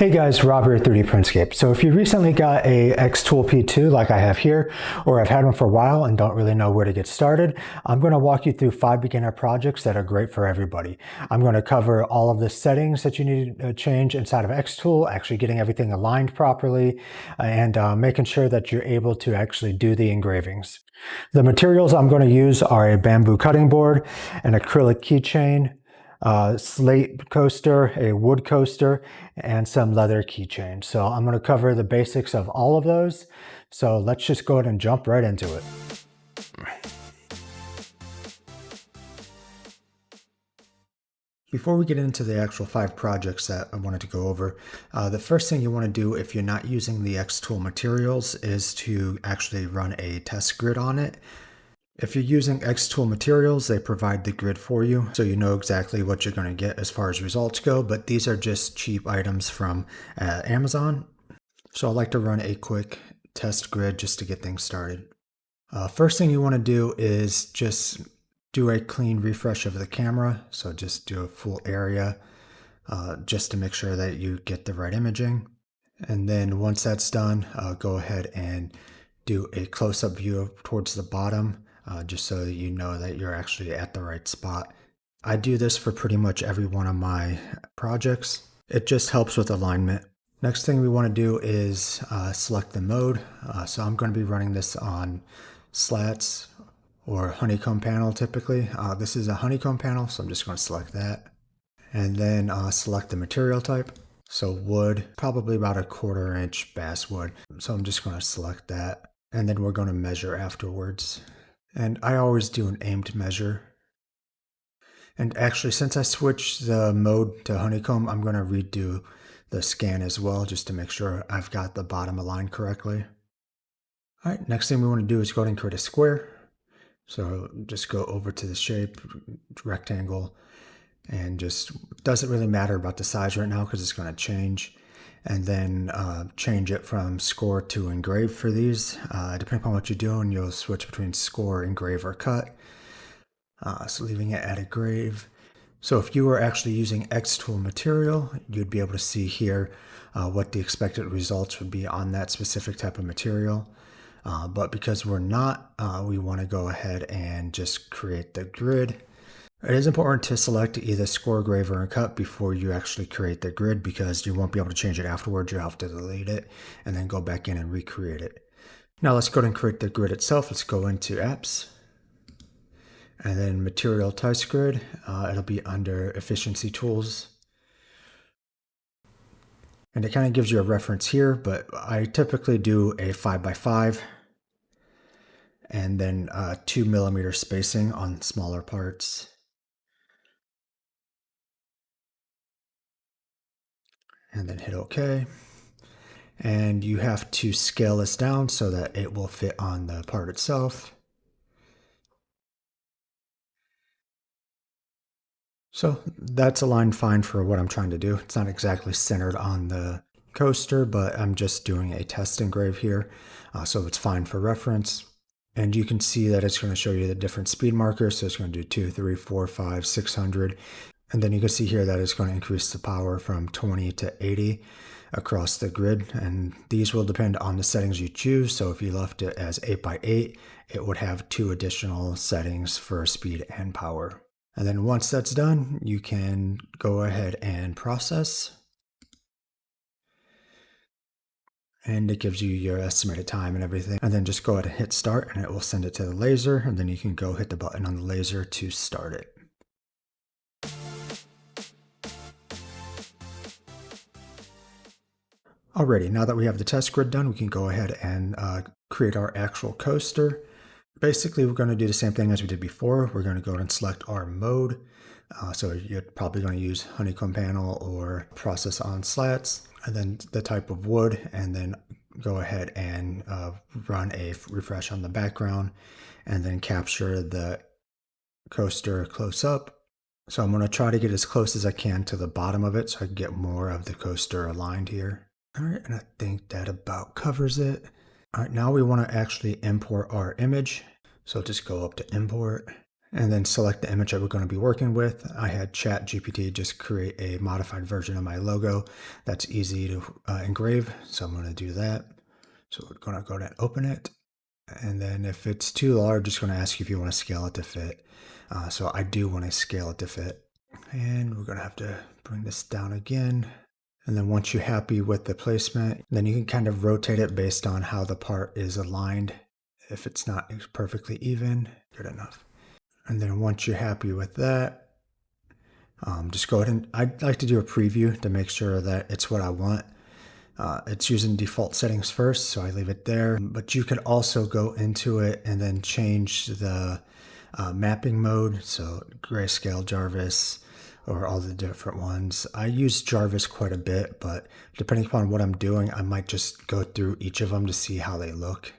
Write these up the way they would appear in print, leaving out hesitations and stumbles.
Hey guys, Rob here at 3D Printscape. So if you recently got a xTool P2 like I have here, or I've had one for a while and don't really know where to get started, I'm going to walk you through 5 beginner projects that are great for everybody. I'm going to cover all of the settings that you need to change inside of xTool, actually getting everything aligned properly, and making sure that you're able to actually do the engravings. The materials I'm going to use are a bamboo cutting board, an acrylic keychain, slate coaster, a wood coaster, and some leather keychains. So I'm going to cover the basics of all of those. So let's just go ahead and jump right into it. Before we get into the actual 5 projects that I wanted to go over, the first thing you want to do if you're not using the xTool materials is to actually run a test grid on it. If you're using xTool materials, they provide the grid for you, so you know exactly what you're going to get as far as results go, but these are just cheap items from Amazon. So I like to run a quick test grid just to get things started. First thing you want to do is just do a clean refresh of the camera. So just do a full area just to make sure that you get the right imaging. And then once that's done, go ahead and do a close-up view towards the bottom. Just so that you know that you're actually at the right spot. I do this for pretty much every one of my projects. It just helps with alignment. Next thing we want to do is select the mode. So I'm going to be running this on slats or honeycomb panel typically. This is a honeycomb panel, so I'm just going to select that. And then select the material type. So wood, probably about a 1/4 inch basswood. So I'm just going to select that. And then we're going to measure afterwards. And I always do an aimed measure. And actually, since I switched the mode to honeycomb, I'm going to redo the scan as well, just to make sure I've got the bottom aligned correctly. All right, next thing we want to do is go ahead and create a square. So just go over to the shape, rectangle, and just doesn't really matter about the size right now because it's going to change. And then change it from score to engrave for these. Depending upon what you're doing, you'll switch between score, engrave, or cut. So leaving it at engrave. So if you were actually using xTool material, you'd be able to see here what the expected results would be on that specific type of material. But because we're not, we want to go ahead and just create the grid. It is important to select either score, engrave, or cut before you actually create the grid because you won't be able to change it afterwards. You'll have to delete it and then go back in and recreate it. Now let's go ahead and create the grid itself. Let's go into apps and then material types grid. It'll be under efficiency tools. And it kind of gives you a reference here, but I typically do a 5x5 and then 2 millimeter spacing on smaller parts. And then hit OK. And you have to scale this down so that it will fit on the part itself. So that's aligned fine for what I'm trying to do. It's not exactly centered on the coaster, but I'm just doing a test engrave here. So it's fine for reference. And you can see that it's going to show you the different speed markers. So it's going to do 2, 3, 4, 5, 600. And then you can see here that it's going to increase the power from 20 to 80 across the grid. And these will depend on the settings you choose. So if you left it as 8x8, it would have 2 additional settings for speed and power. And then once that's done, you can go ahead and process. And it gives you your estimated time and everything. And then just go ahead and hit start and it will send it to the laser. And then you can go hit the button on the laser to start it. Alrighty, now that we have the test grid done, we can go ahead and create our actual coaster. Basically, we're going to do the same thing as we did before. We're going to go ahead and select our mode. So you're probably going to use honeycomb panel or process on slats, and then the type of wood, and then go ahead and run a refresh on the background, and then capture the coaster close up. So I'm going to try to get as close as I can to the bottom of it so I can get more of the coaster aligned here. All right, and I think that about covers it. All right, now we want to actually import our image. So just go up to import and then select the image that we're going to be working with. I had ChatGPT just create a modified version of my logo that's easy to engrave, so I'm going to do that. So we're going to go ahead and open it, and then if it's too large, it's going to ask you if you want to scale it to fit. So I do want to scale it to fit, and we're going to have to bring this down again. And then once you're happy with the placement, then you can kind of rotate it based on how the part is aligned. If it's not perfectly even, good enough. And then once you're happy with that, just go ahead and I'd like to do a preview to make sure that it's what I want. It's using default settings first, so I leave it there. But you could also go into it and then change the mapping mode. So Grayscale, Jarvis, or all the different ones. I use Jarvis quite a bit, but depending upon what I'm doing, I might just go through each of them to see how they look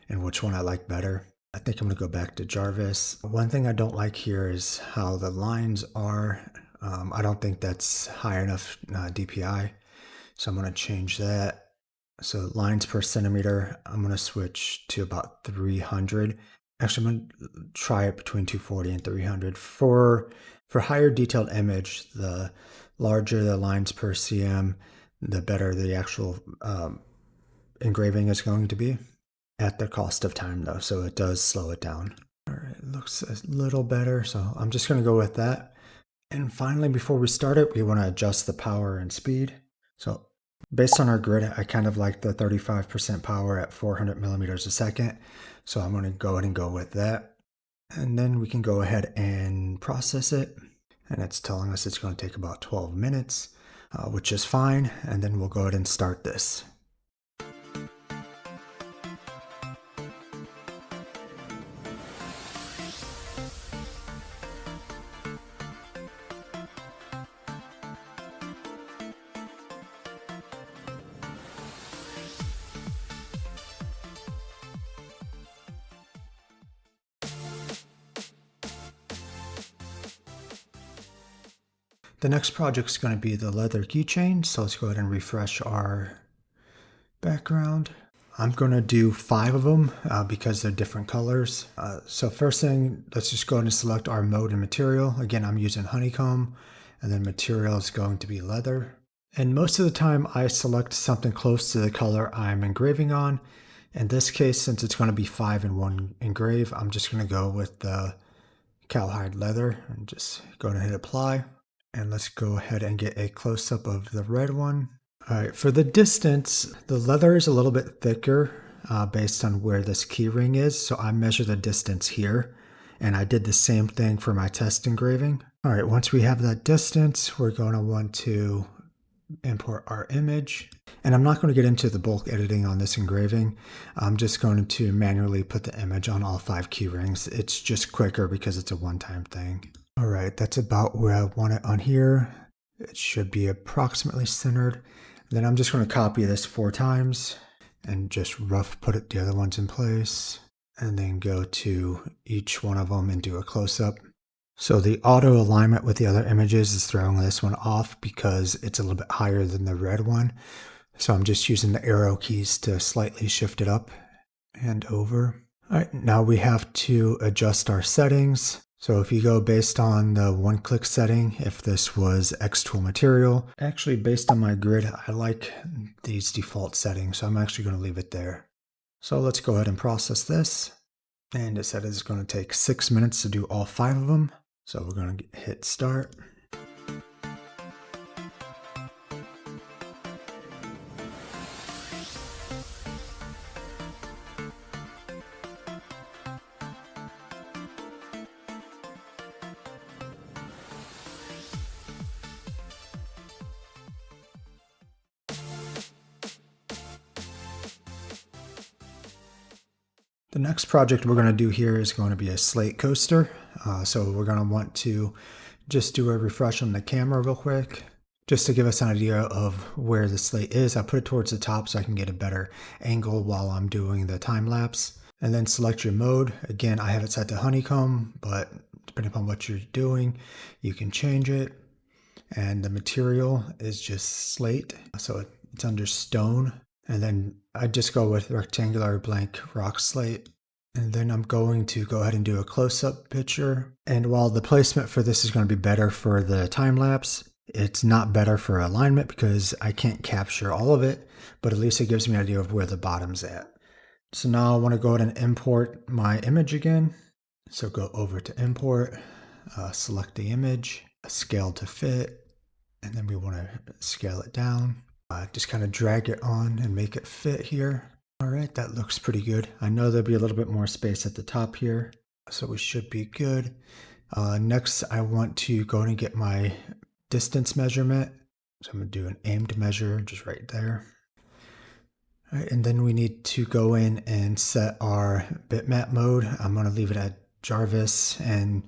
and which one I like better. I think I'm going to go back to Jarvis. One thing I don't like here is how the lines are. I don't think that's high enough DPI, so I'm going to change that. So lines per centimeter, I'm going to switch to about 300. Actually, I'm going to try it between 240 and 300. For higher detailed image, the larger the lines per cm, the better the actual engraving is going to be. At the cost of time though, so it does slow it down. All right, it looks a little better, so I'm just going to go with that. And finally, before we start it, we want to adjust the power and speed. So based on our grid, I kind of like the 35% power at 400 millimeters a second, so I'm going to go ahead and go with that. And then we can go ahead and process it, and it's telling us it's going to take about 12 minutes, which is fine. And then we'll go ahead and start this. The next project is going to be the leather keychain, so let's go ahead and refresh our background. I'm going to do 5 of them because they're different colors. So first thing, let's just go ahead and select our mode and material. Again, I'm using honeycomb, and then material is going to be leather. And most of the time I select something close to the color I'm engraving on. In this case, since it's going to be 5 in 1 engrave, I'm just going to go with the cowhide leather and just go ahead and hit apply. And let's go ahead and get a close-up of the red one. All right, for the distance, the leather is a little bit thicker based on where this key ring is. So I measure the distance here, and I did the same thing for my test engraving. All right, once we have that distance, we're going to want to import our image. And I'm not going to get into the bulk editing on this engraving. I'm just going to manually put the image on all 5 key rings. It's just quicker because it's a one-time thing. All right, that's about where I want it on here. It should be approximately centered. Then I'm just going to copy this 4 times and just rough put the other ones in place, and then go to each one of them and do a close-up. So the auto alignment with the other images is throwing this one off because it's a little bit higher than the red one. So I'm just using the arrow keys to slightly shift it up and over. All right, now we have to adjust our settings. So if you go based on the one-click setting, if this was xTool material, actually based on my grid, I like these default settings, so I'm actually going to leave it there. So let's go ahead and process this. And it said it's going to take 6 minutes to do all 5 of them. So we're going to hit start. The next project we're going to do here is going to be a slate coaster. So we're going to want to just do a refresh on the camera real quick, just to give us an idea of where the slate is. I put it towards the top so I can get a better angle while I'm doing the time lapse. And then select your mode. Again, I have it set to honeycomb, but depending upon what you're doing, you can change it. And the material is just slate, so it's under stone. And then I just go with rectangular blank rock slate. And then I'm going to go ahead and do a close-up picture. And while the placement for this is going to be better for the time lapse, it's not better for alignment because I can't capture all of it, but at least it gives me an idea of where the bottom's at. So now I want to go ahead and import my image again. So go over to import, select the image, scale to fit, and then we want to scale it down. Just kind of drag it on and make it fit here. All right, that looks pretty good. I know there'll be a little bit more space at the top here, so we should be good. Next, I want to go and get my distance measurement. So I'm going to do an aimed measure just right there. All right, and then we need to go in and set our bitmap mode. I'm going to leave it at Jarvis, and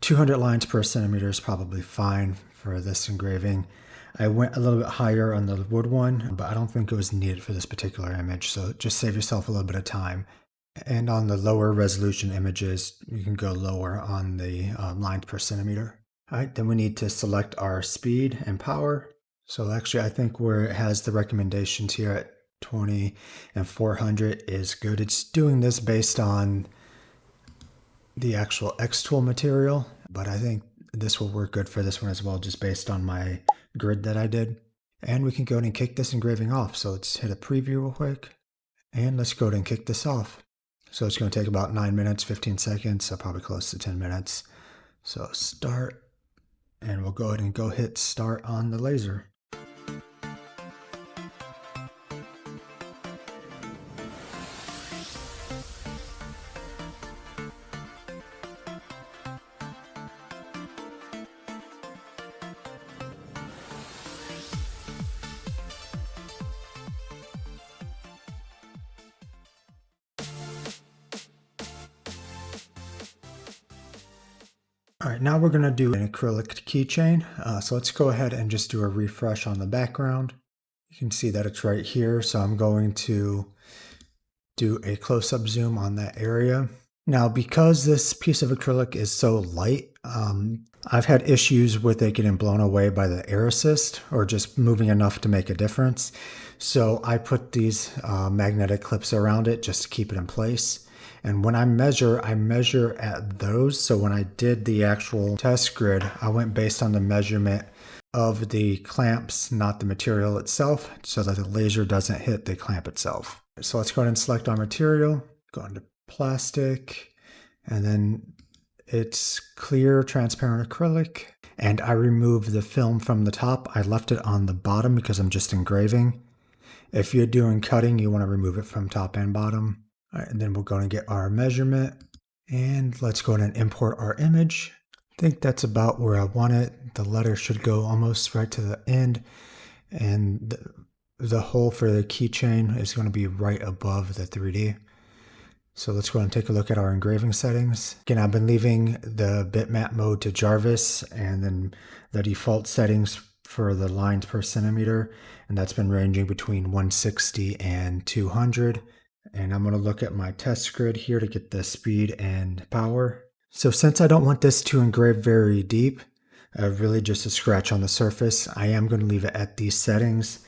200 lines per centimeter is probably fine for this engraving. I went a little bit higher on the wood one, but I don't think it was needed for this particular image, so just save yourself a little bit of time. And on the lower resolution images, you can go lower on the lines per centimeter. All right, then we need to select our speed and power. So actually, I think where it has the recommendations here at 20 and 400 is good. It's doing this based on the actual xTool material, but I think this will work good for this one as well, just based on my grid that I did. And we can go ahead and kick this engraving off. So let's hit a preview real quick, and let's go ahead and kick this off. So it's going to take about 9 minutes, 15 seconds, so probably close to 10 minutes. So start, and we'll go ahead and go hit start on the laser. All right, now we're going to do an acrylic keychain. So let's go ahead and just do a refresh on the background. You can see that it's right here. So I'm going to do a close-up zoom on that area. Now, because this piece of acrylic is so light, I've had issues with it getting blown away by the air assist or just moving enough to make a difference. So I put these magnetic clips around it just to keep it in place. And when I measure at those. So when I did the actual test grid, I went based on the measurement of the clamps, not the material itself, so that the laser doesn't hit the clamp itself. So let's go ahead and select our material, go into plastic, and then it's clear, transparent acrylic. And I removed the film from the top. I left it on the bottom because I'm just engraving. If you're doing cutting, you want to remove it from top and bottom. All right, and then we're going to get our measurement, and let's go ahead and import our image. I think that's about where I want it. The letter should go almost right to the end, and the hole for the keychain is going to be right above the 3D. So let's go ahead and take a look at our engraving settings. Again, I've been leaving the bitmap mode to Jarvis, and then the default settings for the lines per centimeter, and that's been ranging between 160 and 200. And I'm going to look at my test grid here to get the speed and power. So since I don't want this to engrave very deep, really just a scratch on the surface, I am going to leave it at these settings.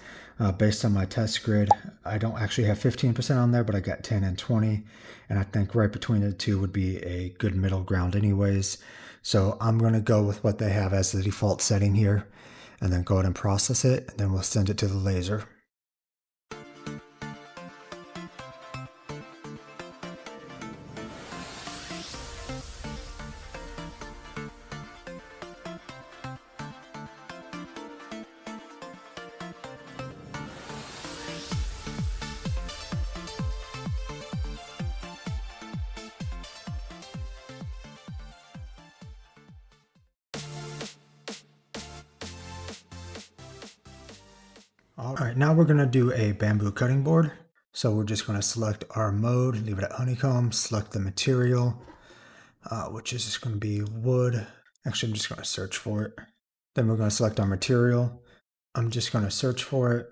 Based on my test grid, I don't actually have 15% on there, but I got 10 and 20. And I think right between the two would be a good middle ground anyways. So I'm going to go with what they have as the default setting here, and then go ahead and process it, and then we'll send it to the laser. All right, now we're going to do a bamboo cutting board. So we're just going to select our mode, leave it at honeycomb, select the material, which is just going to be wood. Actually, I'm just going to search for it. Then we're going to select our material. I'm just going to search for it.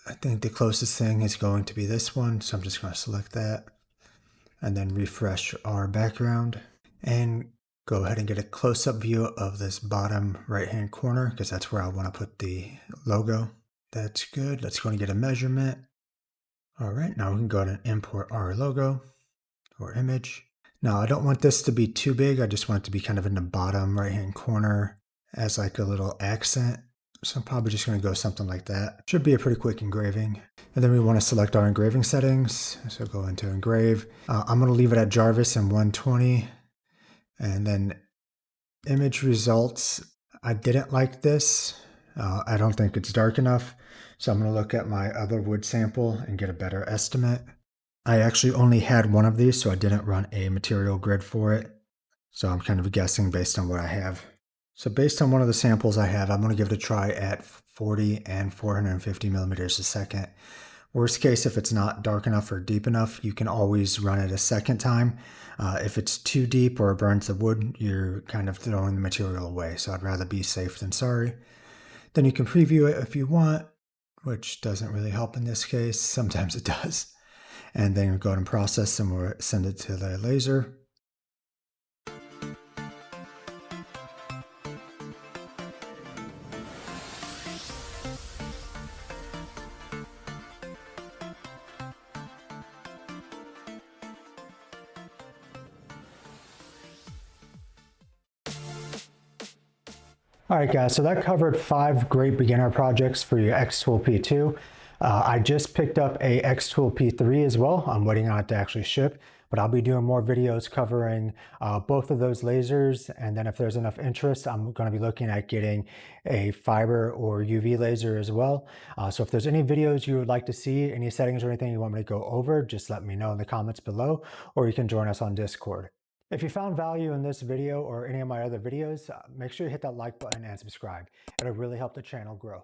I think the closest thing is going to be this one, so I'm just going to select that. And then refresh our background. And go ahead and get a close-up view of this bottom right-hand corner, because that's where I want to put the logo. That's good. Let's go and get a measurement. All right, now we can go ahead and import our logo. or image. Now I don't want this to be too big. I just want it to be kind of in the bottom right-hand corner as like a little accent. So I'm probably just going to go something like that. Should be a pretty quick engraving. And then we want to select our engraving settings. So go into engrave. I'm going to leave it at Jarvis and 120. And then image results. I didn't like this. I don't think it's dark enough. So I'm going to look at my other wood sample and get a better estimate. I actually only had one of these, so I didn't run a material grid for it. So I'm kind of guessing based on what I have. So based on one of the samples I have, I'm going to give it a try at 40 and 450 millimeters a second. Worst case, if it's not dark enough or deep enough, you can always run it a second time. If it's too deep or it burns the wood, you're kind of throwing the material away. So I'd rather be safe than sorry. Then you can preview it if you want, which doesn't really help in this case. Sometimes it does. And then go ahead and process and we'll send it to the laser. All right, guys, so that covered 5 great beginner projects for your xTool P2. I just picked up a xTool P3 as well. I'm waiting on it to actually ship, but I'll be doing more videos covering both of those lasers. And then if there's enough interest, I'm going to be looking at getting a fiber or UV laser as well. So if there's any videos you would like to see, any settings or anything you want me to go over, just let me know in the comments below, or you can join us on Discord. If you found value in this video or any of my other videos, make sure you hit that like button and subscribe. It'll really help the channel grow.